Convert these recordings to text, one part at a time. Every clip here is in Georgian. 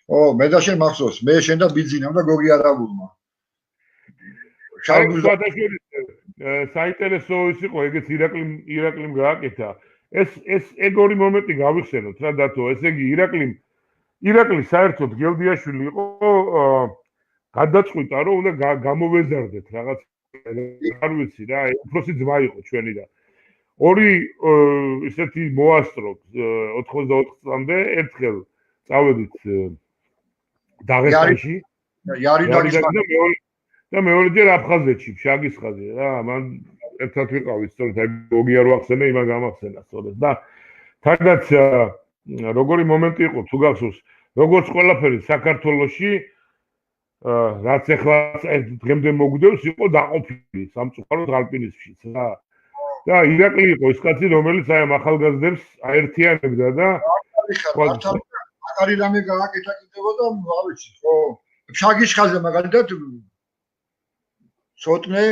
მე და შენ მახსოვს, მე შენ და ბიძინამ და გოგი არაბულმა. საინტერესო ის იყო, ეგეც ირაკლიმ გააკეთა. ეს ეგ ორი მომენტი გავიხსენოთ რა დათო, ესე იგი ირაკლი საერთოდ გელდიაშვილი იყო გადაწყვიტა რომ უნდა გამოვეზარდეთ რაღაც არ ვიცი რა, უფროსი ძმა იყო ჩვენი და ორი ისეთი მოასწრო 84 წლამდე ერთხელ წავედით დაღესტანში და მეორეჯერ აფხაზეთში შაგის ხაზი რა მან ერთად ვიყავით სწორედ აი გოგი არ ვახსენე იმან გამახსენა სწორედ და თანდაც როგორი მომენტი იყო თუ გახსოვს როგორც ყველაფერი საქართველოში რაც ახლა დღემდე მოგვდევს იყო დაყოფილი სამწუხაროდ ალპინიზმშიც რა და ირაკლი იყო ის კაცი რომელიც აი ამ ახალგაზრდებს აერთიანებდა და აკარი რამე გააკეთა კიდევ და არ ვიცი ხო შაგის ხაზზე მაგალითად ცოტნე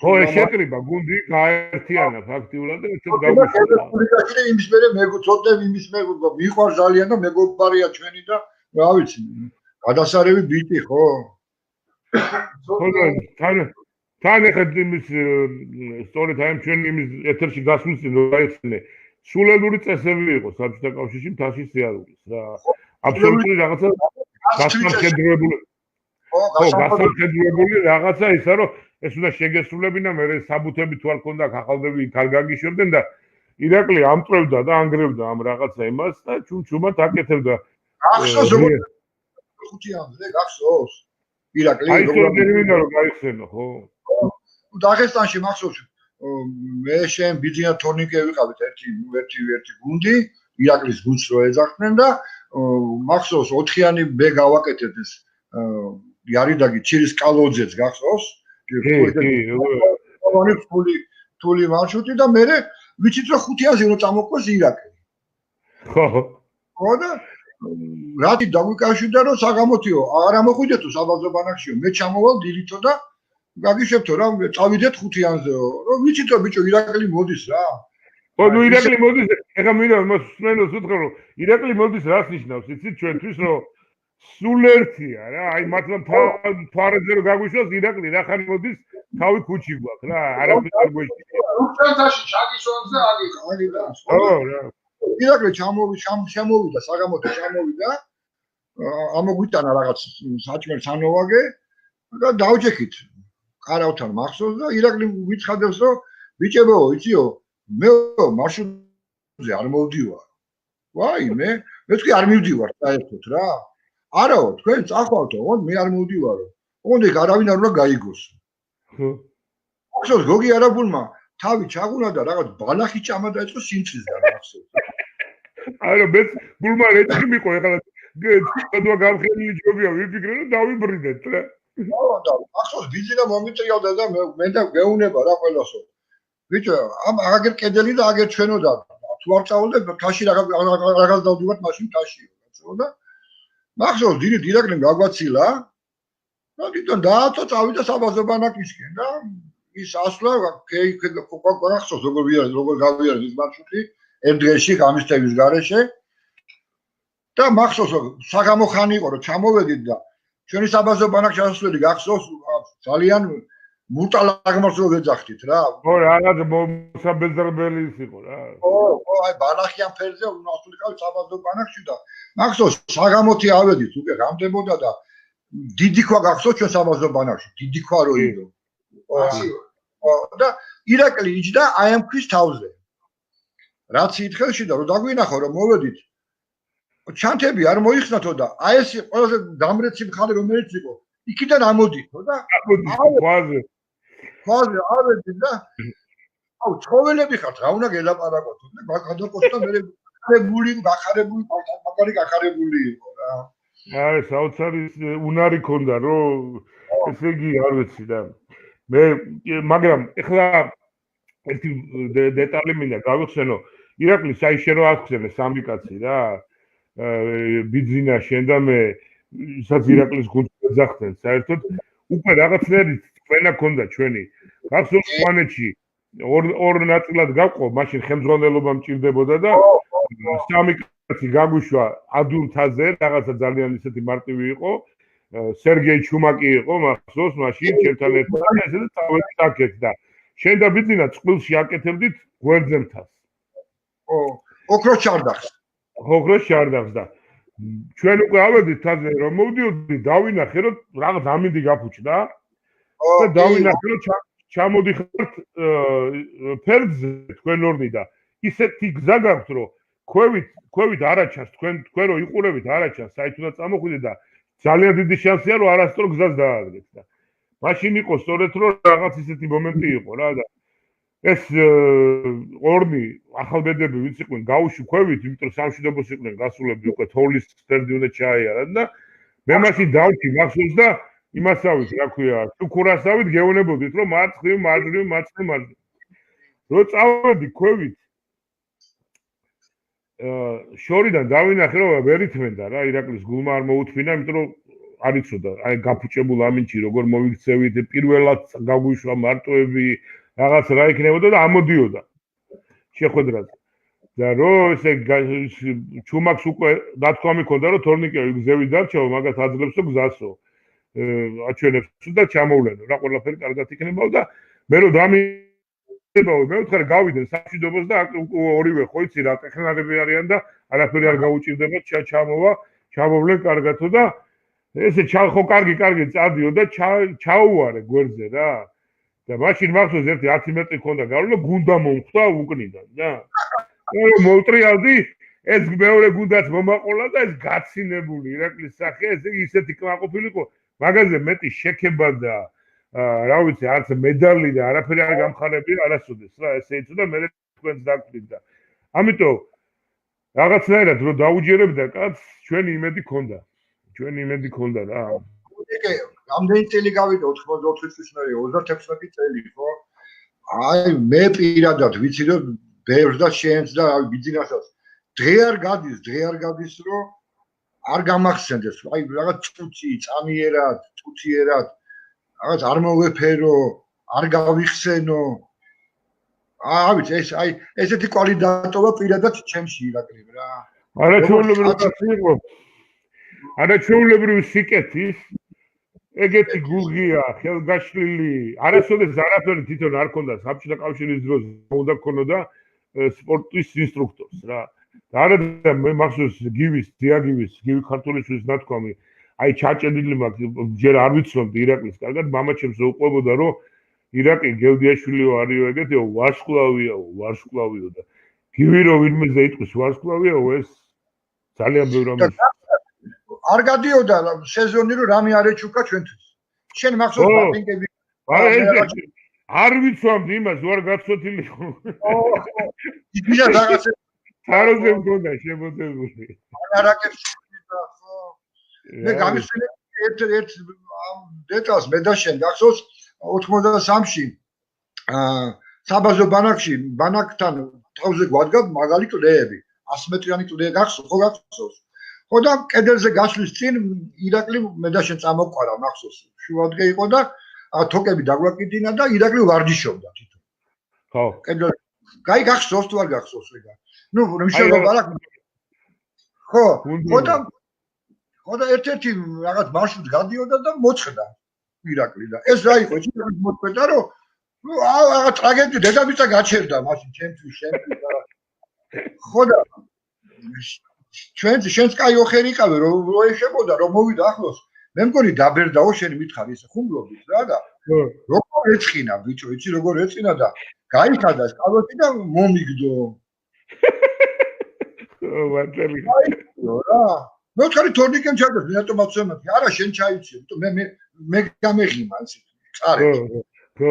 ხო შეკრიბა გუნდი გაერთიანა ფაქტიურად და ერთად გავიშვა იმის მერე მეგოწოდებ იმის მიყვარს ძალიან და მეგობარია ჩვენი და რა ვიცი გადასარევი ბიტი ხო თან ეხეთ იმის სწორედ აი ჩვენი იმის ეთერში გასვლის წინ რა ეხსენე სულელური წესები იყო საბჭოთა კავშირში მთაში სიარულის რა აბსოლუტური რაღაცა გასამხედროებული რაღაცა ისა რომ ეს უნდა შეგესრულებინა მე საბუთები თუ არ ქონდა ახალდები იქ არ გაგიშვებდნენ და ირაკლი ამწევდა და ანგრევდა ამ რაღაცა იმას და ჩუმჩუმად აკეთებდა გახსოვს ხუთიანზე გახსოვს ირაკლი როგორ გაიხსენო ხო დაღესტანში მახსოვს მე შენ ბიძინა თორნიკე ვიყავით ერთი გუნდი ირაკლის გუნდს რო ეძახდნენ და მახსოვს 4-იანი ბე გავაკეთეთ ეს იარიდაგი ჩირის კალოძეც გახსოვს ფული მარშრუტი და მე ვიცით რომ 5-იანზე რო წამოყვეს ირაკლი ხო და რატი დაგვიკავშირდა რომ საგამოთიო არ ამოხვიდეთო საბაზო ბანაკშიო მე ჩამოვალ დილითო და გაგიშვებთო რა წავიდეთ 5-იანზეო რომ ვიცით რომ ბიჭო ირაკლი მოდის რა ხო ნუ ირაკლი მოდის ეხლა მინდა მოსმენოს უთხრა რომ ირაკლი მოდის რას ნიშნავს იცით ჩვენთვის რომ სულ ერთია რა აი მართლა თვარეზე რომ გაგვიშვას ირაკლი რახან მოდის თავი ქუჩი გვაქვს რა არაფერ არ გვეშია რუსეთში ჩაგიშვანზე აგიღა ხო რა ირაკლი შემოვიდა საგამოთო შემოვიდა ამოგვიტანა რაღაც საჭმელ სანოვაგე და დავჯექით ყარავთან მახსოვს და ირაკლი მიცხადებს რომ ბიჭებო იციო მე მარშრუტზე არ მოვდივარ ვაიმე მე თქვი არ მივდივარ საერთოდ რა არაო თქვენ წახვალთო ოღონდ მე არ მოვდივარო ოღონდ ეგ არავინ არ უნდა გაიგოს მახსოვს გოგი არაბულმა თავი ჩაგუნა და რაღაც ბალახი ჭამა დაიწყო სიმწისგან მახსოვს არა მე გულმა რეჭი მიყო ეხლა გადვა გამხელილი ჯობია ვიფიქრე რომ დავიბრიდეთ რა და ახსოვს ბიძინა მომიწიავდა და მე და გეუნება რა ყველასო ბიჭო ამ აგერ კედელი და აგერ ჩვენოდა თუ არ წავალდე თაში რაღაც დავდივართ მაშინ თაში რა და მახსოვს დილით ირაკლიმ გაგვაცილა და თვითონ დააწო წავიდა საბაზო ბანაკისკენ და ის ასვლა ახსოვს როგორ გავიარეთ ის მარშრუტი ერთ დღეში გამისტების გარეშე და მახსოვს საგამოხანი იყო რომ ჩამოვედით და ჩვენი საბაზო ბანაკში ასვლელი გახსოვს ძალიან მუტალაღმარს რო ვეძახდით რა ხო რაღაც მოსაბეზრებელი იყო რა ხო აი ბალახიან ფერზე ასვლიყავით საბაზო ბანაკში და მახსოვს საგამოთი ავედით უკვე გამდებოდა და დიდი ქვა გახსოვს ჩვენ საბაზო ბანაკში დიდი ქვა რო იყო ხო და ირაკლი იჯდა აი ამ ქვის თავზე რაც ითხრელში და რომ დაგვინახო რომ მოვედით ჩანთები არ მოიხსნათო და აი ეს ყველაზე დამრეცი მხარე რომელიც იყო იქიდან ამოდითო და ქვაზე ავედით და აუ ცხოველები ხართ რა უნდა გელაპარაკოთ და გადაკოშტა მე გახარებული მაგარი გახარებული იყო რა აი საოცარი უნარი ქონდა რომ ესე იგი არ ვიცი და მე მაგრამ ეხლა ერთი დეტალი მინდა გავიხსენო ირაკლი საიშერო აღხსენე სამი კაცი რა ბიძინა შენ და მე ისაც ირაკლის გუნდს ეძახდნენ საერთოდ უკვე რაღაცნაირად ყველა ქონდა ჩვენი გახსოვს სვანეთში ორ ნაწილად გავყო მაშინ ხელმძღვანელობა მჭირდებოდა და სამი კაცი გაგვიშვა ადუნთაზე, რაღაცა ძალიან ისეთი მარტივი იყო. სერგეი ჩუმაკი იყო მახსოვს მაშინ ჩემთან ერთად ესე და თავი საკეთ და შენ და ბიძინა წყვილში აკეთებდით გვერდზემთას. ოქროს ჩარდახს. ოქროს ჩარდახს და ჩვენ უკვე ავედით თაზე რომ მოვდიოდი დავინახე რომ რაღაც ამინდი გაფუჭდა და დავინახე რომ ჩამოდიხართ ფერდზე თქვენ ორნი და ისეთი გზა გაქვთ რომ ქვევით არაჩას თქვენ რო იყურებით არაჩას საით უნდა წამოხვიდე და ძალიან დიდი შანსია რომ არასდროს გზას დაადგეთ და მაშინ იყო სწორედ რომ რაღაც ისეთი მომენტი იყო რა და ეს ორნი ახალბედები ვინც იყვნენ გაუში ქვევით იმიტომ რომ სამშვიდობოს იყვნენ გასულები უკვე თოვლის ფერდი უნდა ჩაიარან და მე მაშინ დავჭი მახსოვს და იმასავით რა ქვია შუქურასავით გეუბნებოდით რომ მარცხნივ რო წავედი ქვევით შორიდან დავინახე რომ ვერ ითმენდა რა ირაკლის გულმა არ მოუთმინა იმიტომ რომ არ იცოდა აი გაფუჭებულ ამინჩი როგორ მოიქცევით პირველად გაგვიშვა მარტოები რაღაც რა იქნებოდა და ამოდიოდა შეხვედრაზე და რო ესე ჩუმაკს უკვე დათქვამი ქონდა რომ თორნიკე გზევი დარჩაო მაგათ აძლევსო გზასო აჩვენებს და ჩამოვლენო რა ყველაფერი კარგად იქნებაო და მე რო დამიებაო მე ვთქარი გავიდნენ სამშვიდობოს და ორივე ხო იცი რა ტექნარები არიან და არაფერი არ გაუჭირდება ჩამოვლენ კარგათო და ესე ხო კარგი წადიო და ჩაუვარე გვერდზე რა და მაშინ მახსოვს ერთი 10 მეტრი ქონდა გავლო გუნდა მომხდა უკნიდან და მოვტრიალდი ეს მეორე გუნდაც მომაყოლა და ეს გაცინებული ირაკლის სახე ესე ისეთი კმაყოფილიყო მაგაზე მეტი შექება და რა ვიცი არც მედალი და არაფერი არ გამხარებია არასოდეს რა ესე იცოდა მე თქვენს დაგვიდით და ამიტომ რაღაცნაირად რო დაუჯერებდა კაც ჩვენი იმედი ქონდა რა ეკე რამდენი წელი გავიდა 94 წლის მერე 36 წელი ხო აი მე პირადად ვიცი რომ ბევრს და შენს და ბიძინასაც დღე არ გადის რომ არ გამახსენდეს აი რაღაც წამიერად რაღაც არ მოვეფერო არ გავიხსენო ავიც ეს აი ესეთი კვალიდატობა პირადად ჩემში ირაკლი რა არაჩვეულებრივი სიკეთის ეგეთი გულღია ხელგაშლილი არასოდეს არაფერი თვითონ არ ქონდა საბჭოთა კავშირის დროს უნდა ქონოდა სპორტის ინსტრუქტორს რა და არა მე მახსოვს გივის ქართულიშვილის ნათქვამი აი ჩაჭედილი მაქვს ჯერ არ ვიცნობდი ირაკლის კარგად მამაჩემს უყვებოდა რომ ირაკი გელდიაშვილიო არიო ეგეთიო ვარსკვლავიო და გივი რო ვინმეზე იტყვის ვარსკვლავიო ეს ძალიან ბევრ ამას არ გადიოდა სეზონი რომ რამე არ ეჩუქა ჩვენთვის შენ მახსოვს ბატინკები არ ვიცვამდი იმას ვარ გაცოთილი იგია რაღაცა თაროზე მქონდა შემოწებული არაკებს და ხო მე გამისვენე ერთ დეტალს მე და შენ გახსოვს 83-ში საბაზო ბანაკთან თავზე გვადგა მაგალი კლდეები 100 მეტრიანი კლდე გახსოვს ხო და კედელზე გასვლის წინ ირაკლი მე და შენ წამოყვარა მახსოვს შუადღე იყო და თოკები დაგვაკიდინა და ირაკლი ვარჯიშობდა თვითონ ხო კედელზე გაი გახსოვს თუ არ გახსოვს ეგა ნუ მნიშვნელობა არ აქვს ხო და ერთ-ერთი რაღაც მარშრუტ გადიოდა და მოწყდა ირაკლი და ეს რა იყო იცი მოწყდა რომ ნუ რაღაც ტრაგედია დედამიწა გაჩერდა მაშინ ჩემთვის ხო და შენს კაი ოხერი იყავე რომ ეშებოდა რომ მოვიდა ახლოს მე მგონი დაბერდაო შენ მითხარი ესე ხუმრობდით რა და როგორ ეწყინა ბიჭო იცი როგორ ეწყინა და გაიხადა სკალოთი და მომიგდო ვარჯელი რა მე ვთქარი თორნიკემ ჩაგდეს მე რატომ აცემათი არა შენ ჩაიცი იმიტომ მე გამეღიმა ისე წარე ხო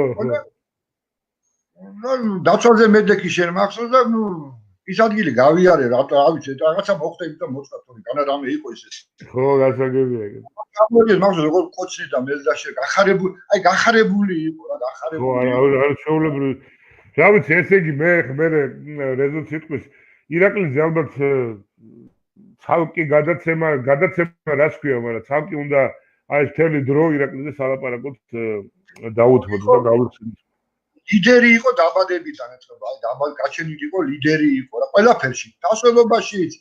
ნუ დაცვალზე მედექი შენ მახსოვს და ნუ ის ადგილი გავიარე რა ვიცი რაღაცა მოხდა იმიტომ მოწყდა თორე განა რამე იყო ისე ხო გასაგებია ეგ გამოგეს მახსოვს როგორ კოცნი და მელდაშე გახარებული იყო რა გახარებული ხო არა შეულებრივი რა ვიცი ესე იგი მე რეზოლუცია სიტყვის ირაკლის ალბათ ცალკე გადაცემა რას ქვია მაგრამ ცალკე უნდა აი მთელი დრო ირაკლიზე სალაპარაკოთ დაუთმოთ და გავიხსენოთ ლიდერი იყო დაბადებიდან ეთქობა, აი დაბად გაჩენილი იყო ლიდერი იყო რა ყველაფერში, დასწრებაშიც,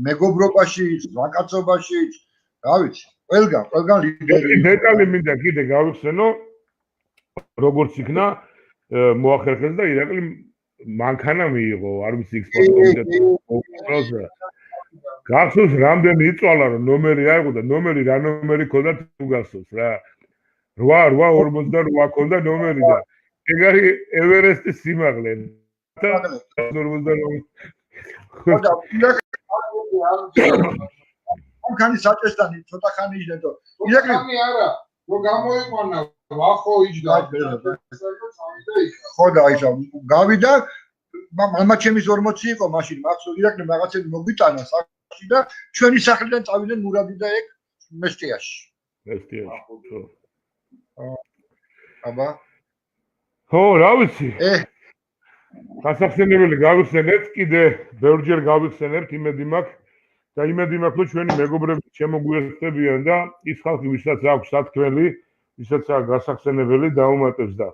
მეგობრობაშიც, ზაკაცობაშიც, რა ვიცი, ყველგან ლიდერი იყო. დეტალი მინდა კიდე გავიხსენო, როგორც იქნა მოახერხეს და ირაკლი მანქანა მიიღო, არ ვიცი სპორტ კომიტეტს. გახსოვს რამდენი იწვალა რომ ნომერი აიღო და ნომერი რა ნომერი ქონდა თუ გახსოვს რა 848 ქონდა ნომერი და ეგ არის ევერესტის სიმაღლე და 48 ხოდა მანქანის საჭესთან ცოტა ხანი იჯდა ირაკლი არა რომ გამოიყვანა ვახო იჯდა ხოდა ისა გავიდა მამაც ჩემის 40 იყო მაშინ მახსოვს ირაკლი რაღაცები მოგვიტანა სახში და ჩვენი სახლიდან წავიდნენ მურადი და ეგ მესტიაში აბა ხო რა ვიცი გასახსენებელი გავიხსენეთ კიდე ბევრჯერ გავიხსენებთ იმედი მაქვს და იმედი მაქვს რომ ჩვენი მეგობრები შემოგვიერთდებიან და ის ხალხი ვისაც აქვს სათქმელი ვისაც აქვს გასახსენებელი დაუმატებს და